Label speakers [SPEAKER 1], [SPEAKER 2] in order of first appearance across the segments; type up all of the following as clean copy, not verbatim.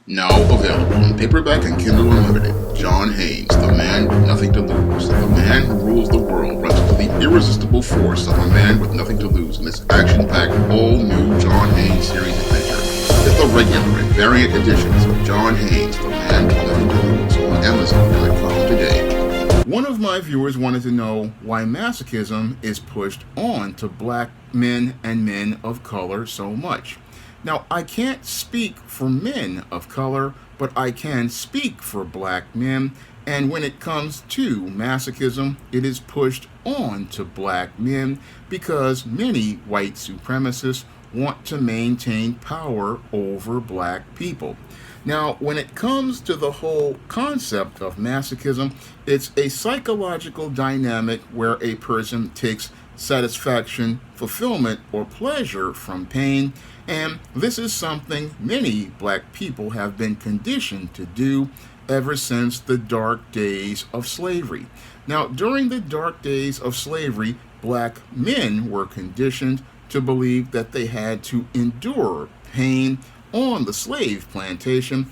[SPEAKER 1] Now available in paperback and Kindle Unlimited. John Haynes, the man with nothing to lose. The man who rules the world runs into the irresistible force of a man with nothing to lose in this action-packed, all-new John Haynes series adventure. Get the regular and variant editions of John Haynes, the man with nothing to lose on Amazon.com today. One of my viewers wanted to know why masochism is pushed on to black men and men of color so much. Now, I can't speak for men of color, but I can speak for black men, and when it comes to masochism, it is pushed on to black men because many white supremacists want to maintain power over black people. Now, when it comes to the whole concept of masochism, it's a psychological dynamic where a person takes satisfaction, fulfillment, or pleasure from pain, and this is something many black people have been conditioned to do ever since the dark days of slavery. Now, during the dark days of slavery, black men were conditioned to believe that they had to endure pain on the slave plantation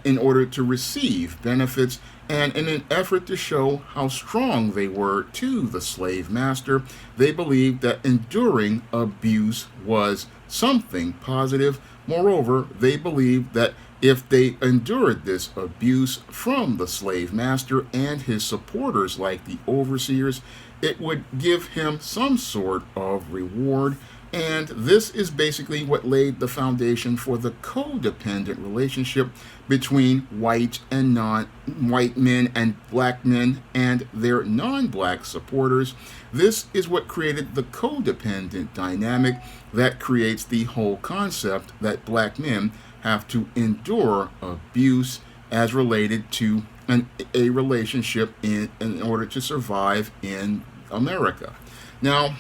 [SPEAKER 1] in order to receive benefits, and in an effort to show how strong they were to the slave master, they believed that enduring abuse was something positive. Moreover, they believed that if they endured this abuse from the slave master and his supporters like the overseers, it would give him some sort of reward. And this is basically what laid the foundation for the codependent relationship between white and non-white men and black men and their non-black supporters. This is what created the codependent dynamic that creates the whole concept that black men have to endure abuse as related to a relationship in order to survive in America. Now,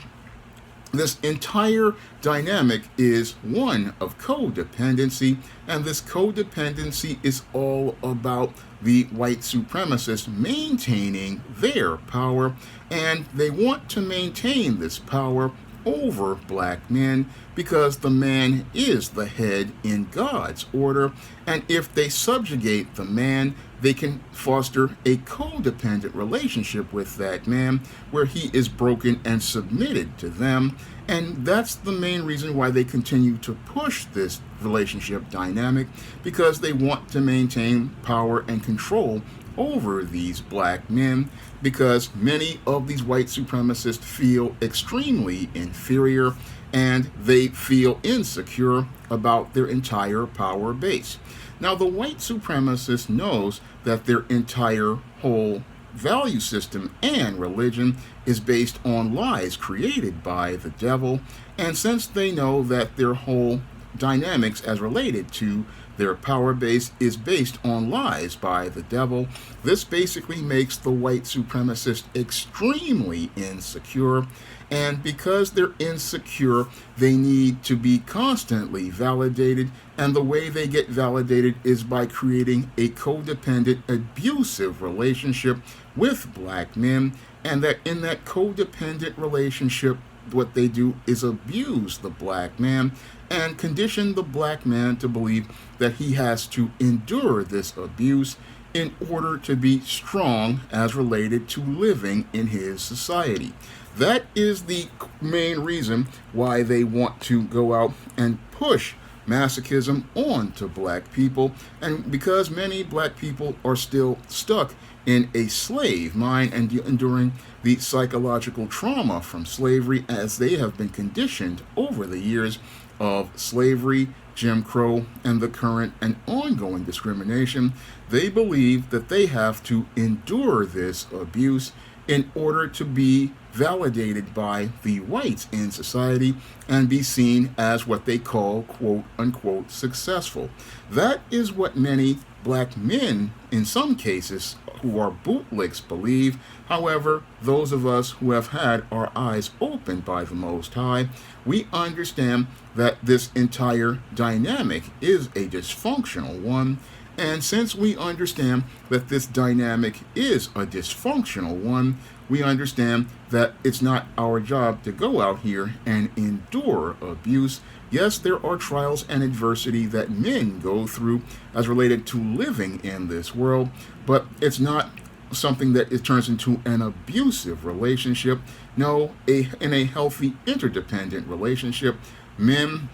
[SPEAKER 1] this entire dynamic is one of codependency, and this codependency is all about the white supremacists maintaining their power, and they want to maintain this power over black men because the man is the head in God's order, and if they subjugate the man, they can foster a codependent relationship with that man where he is broken and submitted to them. And that's the main reason why they continue to push this relationship dynamic, because they want to maintain power and control over these black men, because many of these white supremacists feel extremely inferior and they feel insecure about their entire power base. Now, the white supremacist knows that their entire whole value system and religion is based on lies created by the devil, and since they know that their whole dynamics as related to their power base is based on lies by the devil, this basically makes the white supremacist extremely insecure, and because they're insecure, they need to be constantly validated, and the way they get validated is by creating a codependent, abusive relationship with black men, and that in that codependent relationship, what they do is abuse the black man and condition the black man to believe that he has to endure this abuse in order to be strong as related to living in his society. That is the main reason why they want to go out and push masochism on to black people, and because many black people are still stuck in a slave mind and enduring the psychological trauma from slavery as they have been conditioned over the years of slavery, Jim Crow, and the current and ongoing discrimination, they believe that they have to endure this abuse in order to be validated by the whites in society and be seen as what they call quote unquote successful. That is what many black men in some cases who are bootlicks believe. However, those of us who have had our eyes opened by the Most High, we understand that this entire dynamic is a dysfunctional one. And since we understand that this dynamic is a dysfunctional one, we understand that it's not our job to go out here and endure abuse. Yes, there are trials and adversity that men go through as related to living in this world, but it's not something that it turns into an abusive relationship. No, in a healthy interdependent relationship, men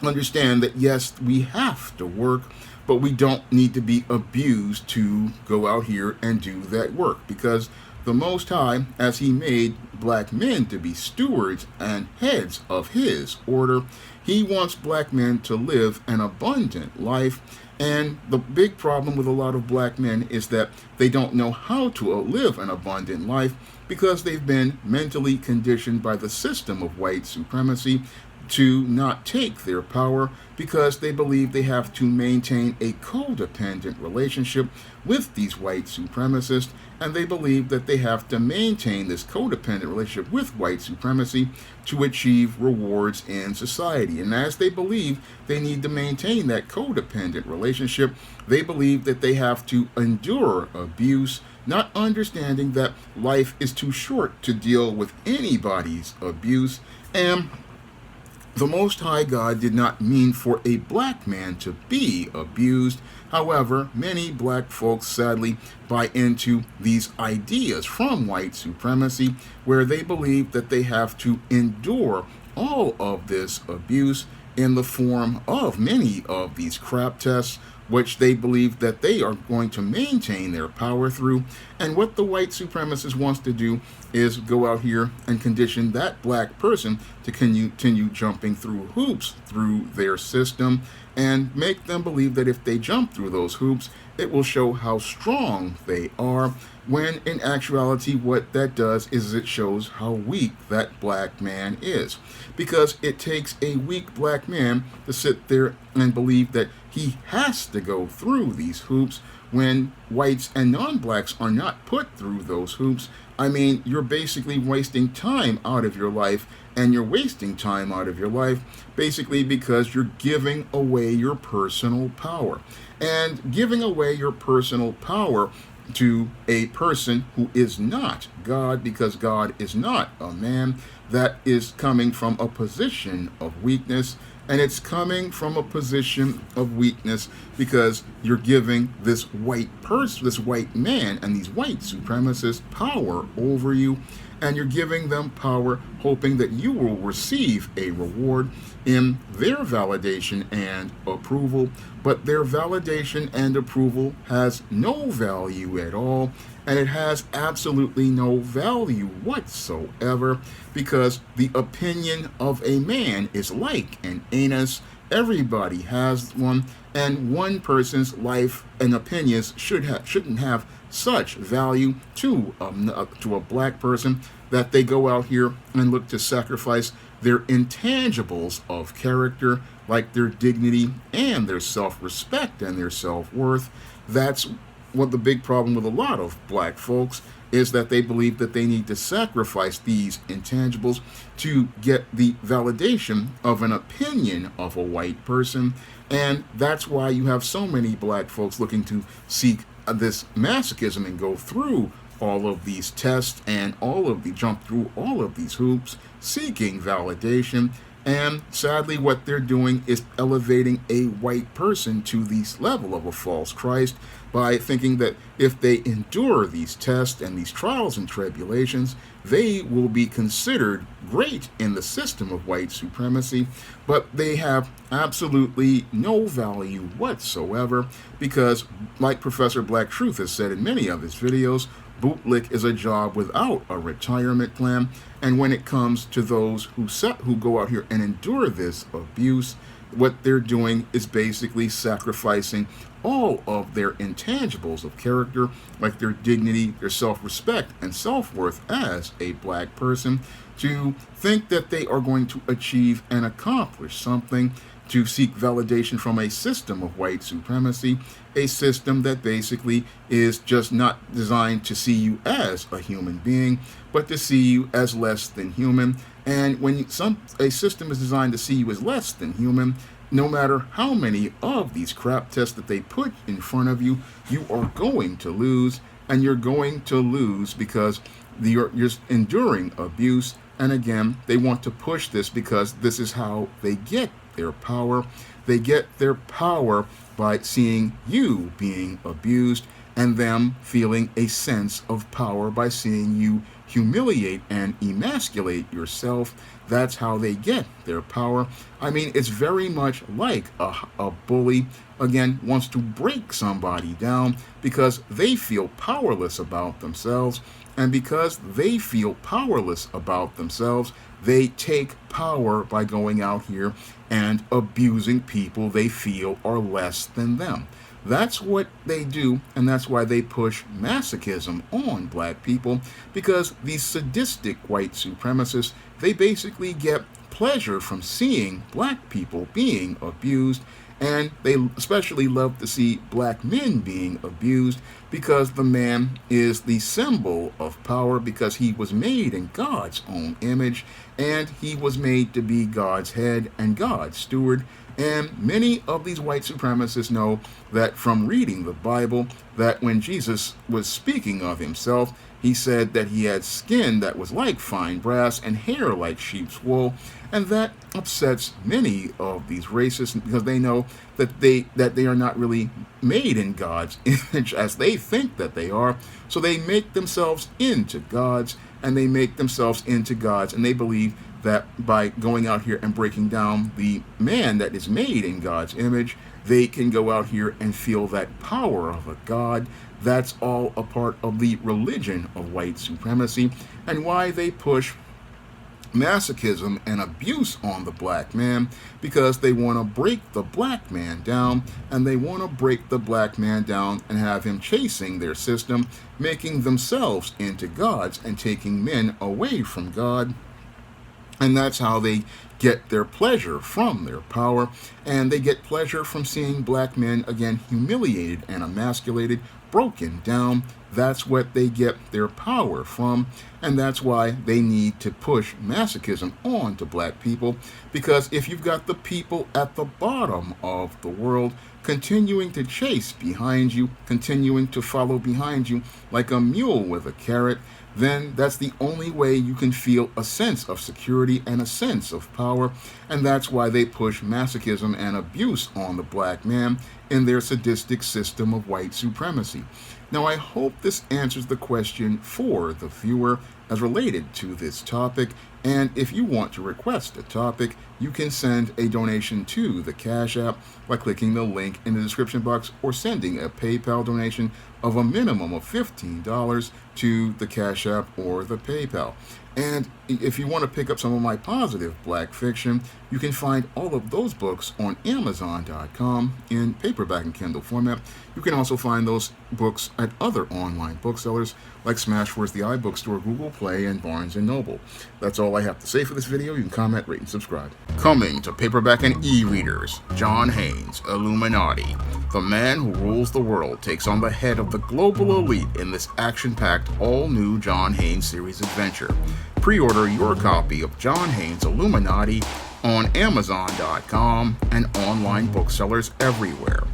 [SPEAKER 1] understand that yes, we have to work, but we don't need to be abused to go out here and do that work, because the Most High, as He made black men to be stewards and heads of His order, He wants black men to live an abundant life. And the big problem with a lot of black men is that they don't know how to live an abundant life because they've been mentally conditioned by the system of white supremacy to not take their power because they believe they have to maintain a codependent relationship with these white supremacists, and they believe that they have to maintain this codependent relationship with white supremacy to achieve rewards in society. And as they believe they need to maintain that codependent relationship, they believe that they have to endure abuse, not understanding that life is too short to deal with anybody's abuse. And the Most High God did not mean for a black man to be abused. However, many black folks sadly buy into these ideas from white supremacy where they believe that they have to endure all of this abuse in the form of many of these crap tests, which they believe that they are going to maintain their power through. And what the white supremacist wants to do is go out here and condition that black person to continue jumping through hoops through their system and make them believe that if they jump through those hoops, it will show how strong they are, when in actuality what that does is it shows how weak that black man is. Because it takes a weak black man to sit there and believe that he has to go through these hoops when whites and non-blacks are not put through those hoops. I mean, you're basically wasting time out of your life, and you're wasting time out of your life basically because you're giving away your personal power. And giving away your personal power to a person who is not God, because God is not a man, that is coming from a position of weakness. And it's coming from a position of weakness because you're giving this white person, this white man, and these white supremacists power over you. And you're giving them power hoping that you will receive a reward in their validation and approval. But their validation and approval has no value at all, and it has absolutely no value whatsoever, because the opinion of a man is like an anus. Everybody has one, and one person's life and opinions shouldn't have such value to a black person that they go out here and look to sacrifice their intangibles of character, like their dignity and their self-respect and their self-worth. That's what the big problem with a lot of black folks is, that they believe that they need to sacrifice these intangibles to get the validation of an opinion of a white person. And that's why you have so many black folks looking to seek this masochism and go through all of these tests and jump through all of these hoops seeking validation. And sadly, what they're doing is elevating a white person to this level of a false Christ by thinking that if they endure these tests and these trials and tribulations, they will be considered great in the system of white supremacy. But they have absolutely no value whatsoever, because, like Professor Black Truth has said in many of his videos, bootlick is a job without a retirement plan. And when it comes to those who go out here and endure this abuse, what they're doing is basically sacrificing all of their intangibles of character, like their dignity, their self-respect, and self-worth as a black person, to think that they are going to achieve and accomplish something, to seek validation from a system of white supremacy, a system that basically is just not designed to see you as a human being, but to see you as less than human. And when a system is designed to see you as less than human, no matter how many of these crap tests that they put in front of you, you are going to lose. And you're going to lose because you're enduring abuse. And again, they want to push this because this is how they get their power. They get their power by seeing you being abused and them feeling a sense of power by seeing you humiliate and emasculate yourself. That's how they get their power. I mean, it's very much like a bully, again, wants to break somebody down because they feel powerless about themselves. And because they feel powerless about themselves, they take power by going out here and abusing people they feel are less than them. That's what they do, and that's why they push masochism on black people, because these sadistic white supremacists, they basically get pleasure from seeing black people being abused, and they especially love to see black men being abused because the man is the symbol of power, because he was made in God's own image, and he was made to be God's head and God's steward. And many of these white supremacists know that from reading the Bible, that when Jesus was speaking of himself, he said that he had skin that was like fine brass and hair like sheep's wool. And that upsets many of these racists because they know that they are not really made in God's image as they think that they are. So they make themselves into gods, and they make themselves into gods, and they believe that by going out here and breaking down the man that is made in God's image, they can go out here and feel that power of a god. That's all a part of the religion of white supremacy, and why they push masochism and abuse on the black man, because they want to break the black man down, and they want to break the black man down and have him chasing their system, making themselves into gods and taking men away from God. And that's how they get their pleasure from their power. And they get pleasure from seeing black men, again, humiliated and emasculated, broken down. That's what they get their power from. And that's why they need to push masochism on to black people. Because if you've got the people at the bottom of the world continuing to chase behind you, continuing to follow behind you like a mule with a carrot, then that's the only way you can feel a sense of security and a sense of power. And that's why they push masochism and abuse on the black man in their sadistic system of white supremacy. Now, I hope this answers the question for the viewer as related to this topic. And if you want to request a topic, you can send a donation to the Cash App by clicking the link in the description box, or sending a PayPal donation of a minimum of $15 to the Cash App or the PayPal. And if you want to pick up some of my positive black fiction, you can find all of those books on Amazon.com in paperback and Kindle format. You can also find those books at other online booksellers like Smashwords, the iBookstore, Google Play, and Barnes & Noble. That's all I have to say for this video. You can comment, rate, and subscribe. Coming to paperback and e-readers, John Haynes, Illuminati. The man who rules the world takes on the head of the global elite in this action-packed, all-new John Haynes series adventure. Pre-order your copy of John Haynes, Illuminati on Amazon.com and online booksellers everywhere.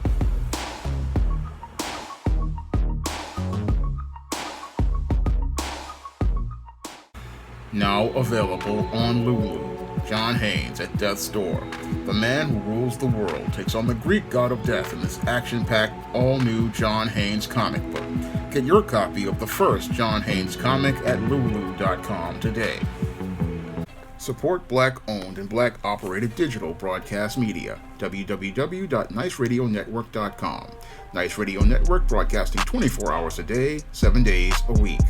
[SPEAKER 1] Now available on Lulu. John Haynes at Death's Door. The man who rules the world takes on the Greek god of death in this action-packed, all-new John Haynes comic book. Get your copy of the first John Haynes comic at lulu.com today. Support Black-owned and Black-operated digital broadcast media. www.niceradionetwork.com. Nice Radio Network, broadcasting 24 hours a day, 7 days a week.